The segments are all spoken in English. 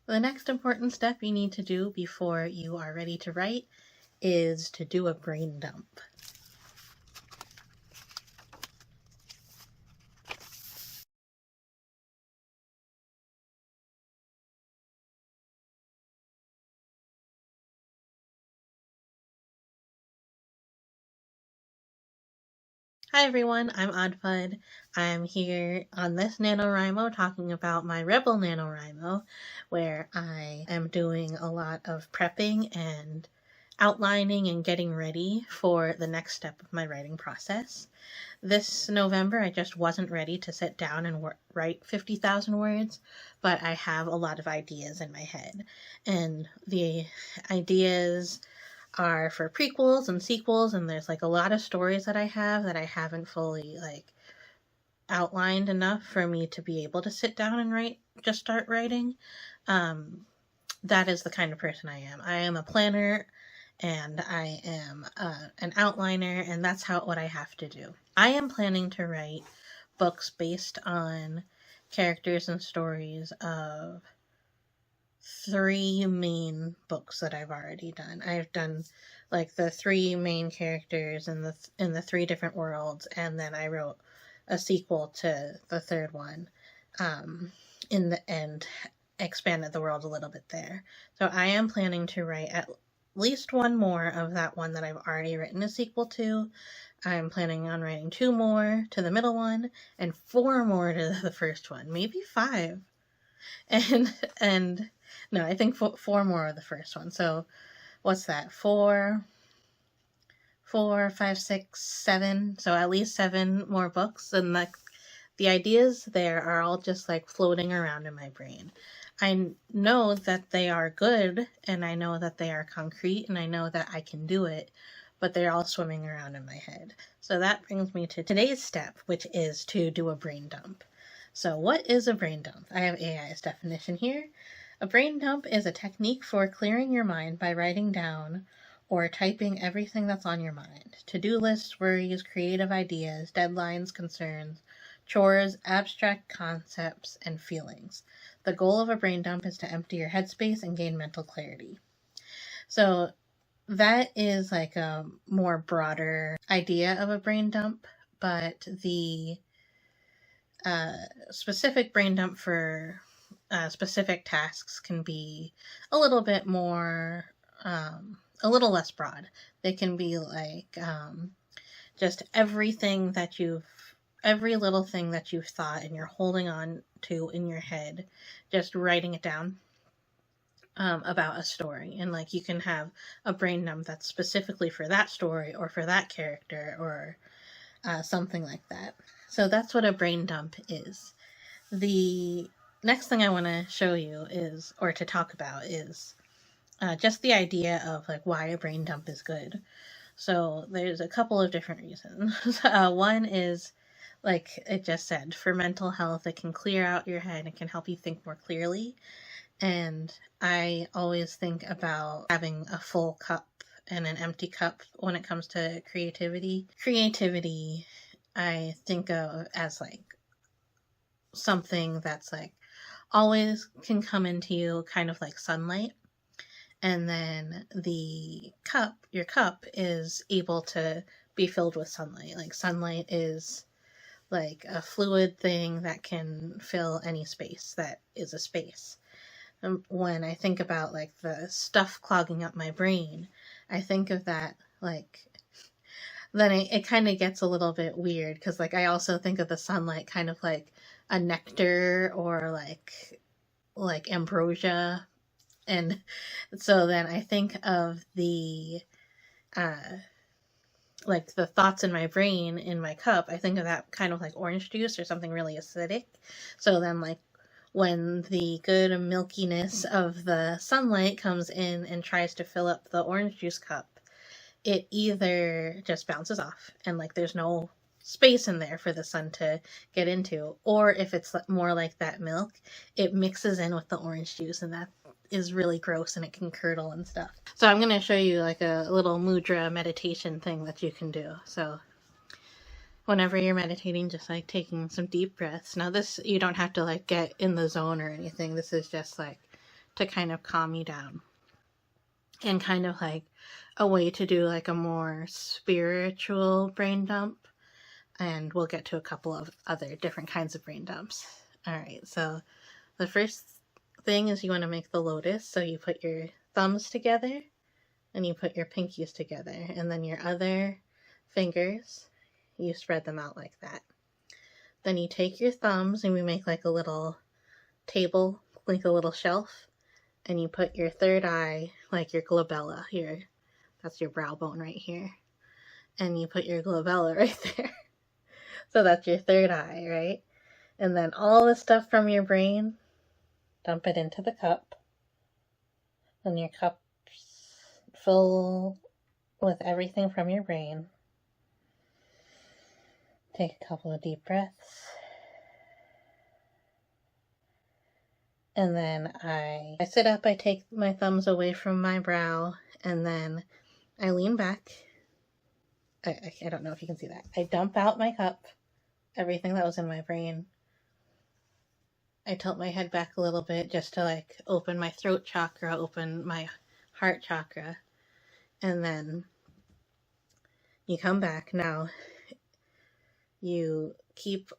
The next important step you need to do before you are ready to write is to do a brain dump. Hi everyone, I'm oddfud. I'm here on this NaNoWriMo talking about my Rebel NaNoWriMo, where I am doing a lot of prepping and outlining and getting ready for the next step of my writing process. This November, I just wasn't ready to sit down and write 50,000 words, but I have a lot of ideas in my head. And the ideas are for prequels and sequels, and there's like a lot of stories that I haven't fully outlined enough for me to be able to sit down and start writing. That is the kind of person I am. I am a planner and I am an outliner, and that's what I have to do. I am planning to write books based on characters and stories of 3 main books that I've already done. I've done like the 3 main characters in the 3 different worlds, and then I wrote a sequel to the 3rd one. In the end, expanded the world a little bit there. So I am planning to write at least 1 more of that one that I've already written a sequel to. I'm planning on writing 2 more to the middle one and 4 more to the first one, maybe 5. And no, I think 4 more of the first one. So what's that? 4, 5, 6, 7. So at least 7 more books. And the ideas there are all just like floating around in my brain. I know that they are good, and I know that they are concrete, and I know that I can do it, but they're all swimming around in my head. So that brings me to today's step, which is to do a brain dump. So what is a brain dump? I have AI's definition here. A brain dump is a technique for clearing your mind by writing down or typing everything that's on your mind. To-do lists, worries, creative ideas, deadlines, concerns, chores, abstract concepts, and feelings. The goal of a brain dump is to empty your headspace and gain mental clarity. So that is like a more broader idea of a brain dump, but the specific brain dump for specific tasks can be a little bit more, a little less broad. They can be like just every little thing that you've thought and you're holding on to in your head, just writing it down about a story. And like you can have a brain dump that's specifically for that story or for that character or something like that. So that's what a brain dump is. The next thing I want to show you is, or to talk about, is just the idea of like why a brain dump is good. So there's a couple of different reasons. One is, like it just said, for mental health, it can clear out your head. It can help you think more clearly. And I always think about having a full cup and an empty cup when it comes to creativity. Creativity, I think of as like something that's like always can come into you, kind of like sunlight. And then your cup is able to be filled with sunlight. Like sunlight is like a fluid thing that can fill any space that is a space. When I think about like the stuff clogging up my brain, I think of that like, then it kind of gets a little bit weird because like I also think of the sunlight kind of like a nectar or like ambrosia. And so then I think of the like the thoughts in my brain in my cup, I think of that kind of like orange juice or something really acidic. So then like when the good milkiness of the sunlight comes in and tries to fill up the orange juice cup, it either just bounces off and like there's no space in there for the sun to get into, or if it's more like that milk, it mixes in with the orange juice, and that is really gross and it can curdle and stuff. So I'm going to show you like a little mudra meditation thing that you can do. So whenever you're meditating, just like taking some deep breaths. Now this, you don't have to like get in the zone or anything. This is just like to kind of calm you down, and kind of like a way to do like a more spiritual brain dump. And we'll get to a couple of other different kinds of brain dumps. All right, so the first thing is you want to make the lotus. So you put your thumbs together and you put your pinkies together, and then your other fingers, you spread them out like that. Then you take your thumbs and we make like a little table, like a little shelf, and you put your third eye, like your glabella here. That's your brow bone right here. And you put your glabella right there. So that's your third eye, right? And then all the stuff from your brain, dump it into the cup. And your cup's full with everything from your brain. Take a couple of deep breaths. And then I sit up, I take my thumbs away from my brow, and then I lean back. I don't know if you can see that. I dump out my cup, everything that was in my brain. I tilt my head back a little bit just to like open my throat chakra, open my heart chakra. And then you come back. Now you keep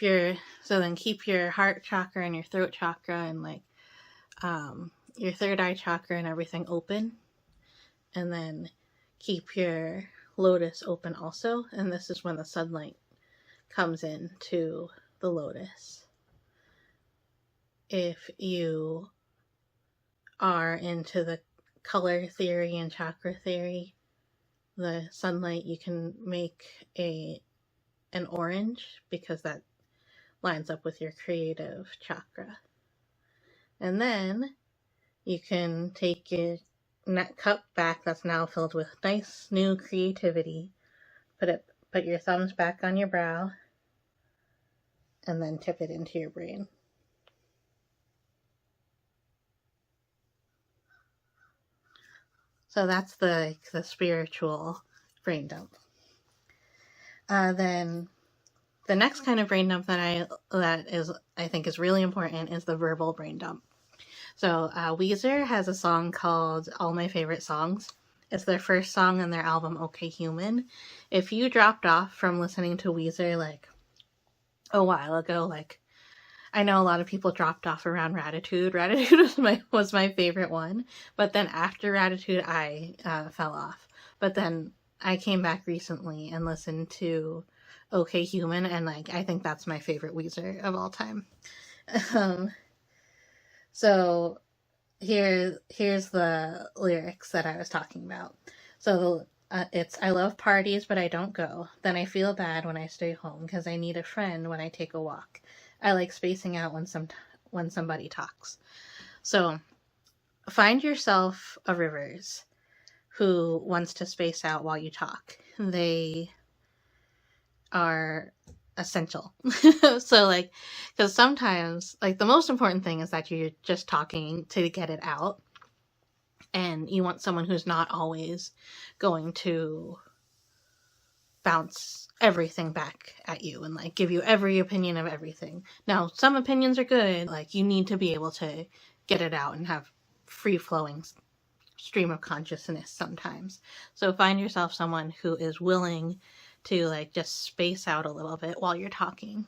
your heart chakra and your throat chakra and like your third eye chakra and everything open. And then keep your lotus open also. And this is when the sunlight comes in to the lotus. If you are into the color theory and chakra theory, the sunlight, you can make an orange because that lines up with your creative chakra. And then you can take your cup back that's now filled with nice new creativity, put your thumbs back on your brow, and then tip it into your brain. So that's the spiritual brain dump. Then the next kind of brain dump that I think is really important is the verbal brain dump. So Weezer has a song called All My Favorite Songs. It's their first song on their album OK Human. If you dropped off from listening to Weezer like a while ago, like I know a lot of people dropped off around Ratitude. Ratitude was my favorite one, but then after Ratitude I fell off. But then I came back recently and listened to OK Human, and like I think that's my favorite Weezer of all time. So here's the lyrics that I was talking about. So it's, I love parties, but I don't go. Then I feel bad when I stay home because I need a friend when I take a walk. I like spacing out when somebody talks. So find yourself a Rivers who wants to space out while you talk. They are essential. So like, because sometimes like the most important thing is that you're just talking to get it out, and you want someone who's not always going to bounce everything back at you and like give you every opinion of everything. Now some opinions are good, like you need to be able to get it out and have free flowing stream of consciousness sometimes. So find yourself someone who is willing to like just space out a little bit while you're talking.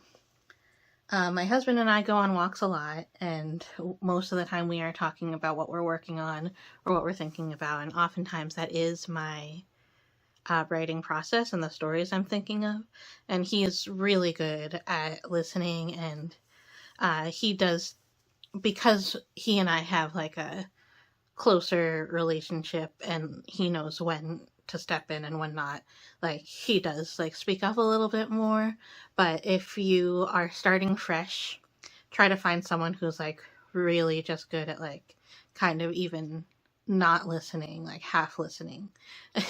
My husband and I go on walks a lot, and most of the time we are talking about what we're working on or what we're thinking about, and oftentimes that is my writing process and the stories I'm thinking of. And he is really good at listening, and he does, because he and I have like a closer relationship and he knows when to step in and when not, like he does like speak up a little bit more. But if you are starting fresh, try to find someone who's like really just good at like kind of even not listening, like half listening.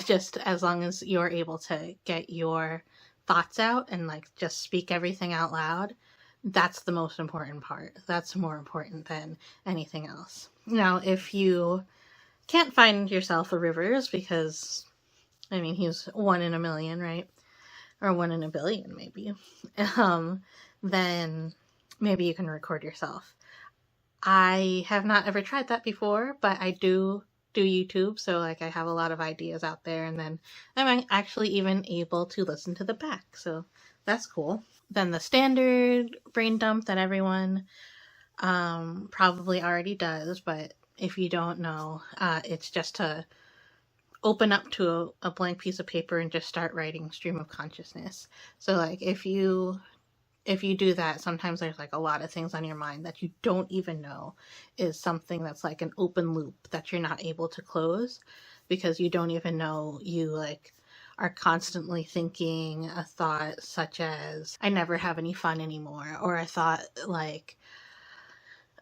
Just as long as you're able to get your thoughts out and like just speak everything out loud, that's the most important part. That's more important than anything else. Now, if you can't find yourself a Rivers, because I mean he's 1 in a million, right? Or 1 in a billion maybe. Then maybe you can record yourself. I have not ever tried that before, but I do YouTube, so like I have a lot of ideas out there, and then I'm actually even able to listen to the back, so that's cool. Then the standard brain dump that everyone probably already does, but if you don't know, it's just to open up to a blank piece of paper and just start writing stream of consciousness. So like if you do that, sometimes there's like a lot of things on your mind that you don't even know is something that's like an open loop that you're not able to close because you don't even know you like are constantly thinking a thought such as, I never have any fun anymore, or a thought like,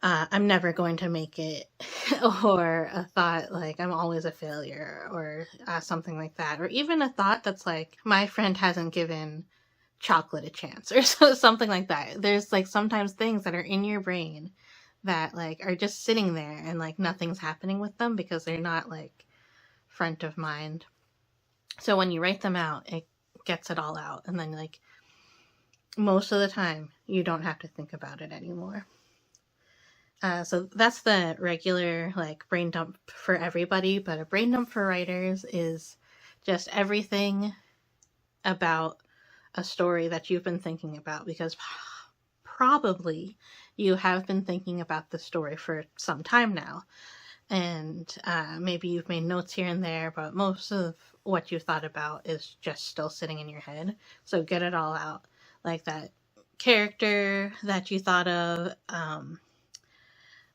I'm never going to make it, or a thought like I'm always a failure, or something like that, or even a thought that's like, my friend hasn't given chocolate a chance, or something like that. There's like sometimes things that are in your brain that like are just sitting there and like nothing's happening with them because they're not like front of mind. So when you write them out, it gets it all out, and then like most of the time you don't have to think about it anymore. So that's the regular like brain dump for everybody, but a brain dump for writers is just everything about a story that you've been thinking about, because probably you have been thinking about the story for some time now, and maybe you've made notes here and there, but most of what you thought about is just still sitting in your head. So get it all out, like that character that you thought of,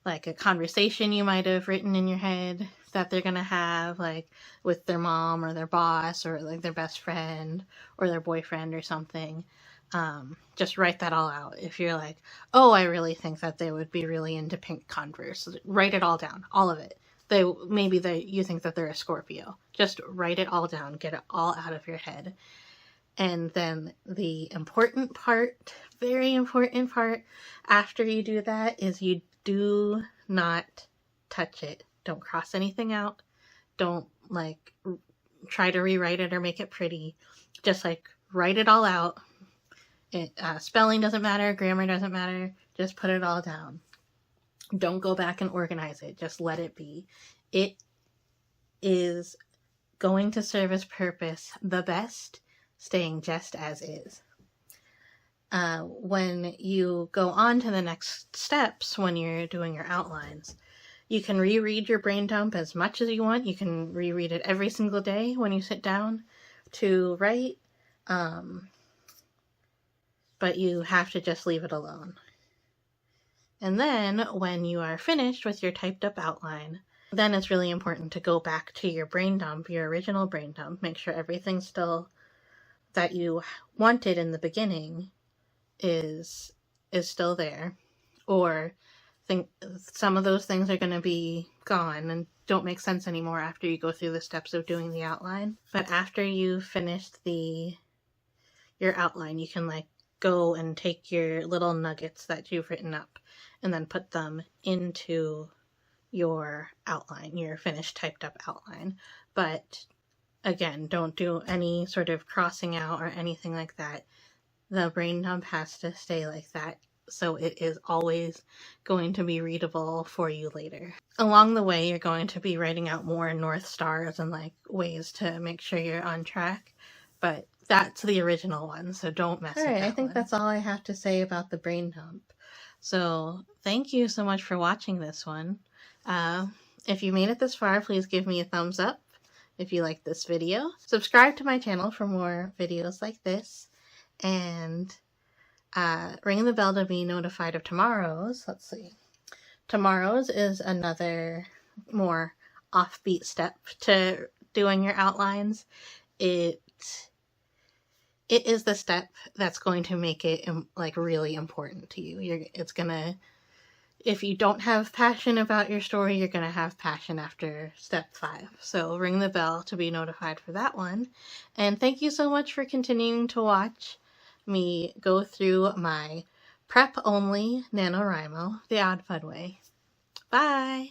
like a conversation you might have written in your head that they're gonna have, like with their mom or their boss or like their best friend or their boyfriend or something. Just write that all out. If you're like, oh, I really think that they would be really into pink Converse, write it all down, all of it. You think that they're a Scorpio. Just write it all down, get it all out of your head. And then the important part, very important part after you do that is you do not touch it. Don't cross anything out. Don't like try to rewrite it or make it pretty. Just like write it all out. Spelling doesn't matter. Grammar doesn't matter. Just put it all down. Don't go back and organize it. Just let it be. It is going to serve its purpose the best, staying just as is. When you go on to the next steps, when you're doing your outlines, you can reread your brain dump as much as you want. You can reread it every single day when you sit down to write, but you have to just leave it alone. And then when you are finished with your typed up outline, then it's really important to go back to your brain dump, your original brain dump, make sure everything still that you wanted in the beginning is still there, or think some of those things are going to be gone and don't make sense anymore after you go through the steps of doing the outline. But after you've finished your outline, you can like go and take your little nuggets that you've written up and then put them into your outline, your finished typed up outline. But again, don't do any sort of crossing out or anything like that. The brain dump has to stay like that, so it is always going to be readable for you later. Along the way, you're going to be writing out more North Stars and like ways to make sure you're on track, but that's the original one, so don't mess with that. I think that's all I have to say about the brain dump. So thank you so much for watching this one. If you made it this far, please give me a thumbs up if you like this video. Subscribe to my channel for more videos like this, and ring the bell to be notified of tomorrow's. Let's see. Tomorrow's is another more offbeat step to doing your outlines. It is the step that's going to make it like really important to you. It's gonna, if you don't have passion about your story, you're gonna have passion after step 5. So ring the bell to be notified for that one. And thank you so much for continuing to watch me go through my prep only NaNoWriMo the oddfud way. Bye!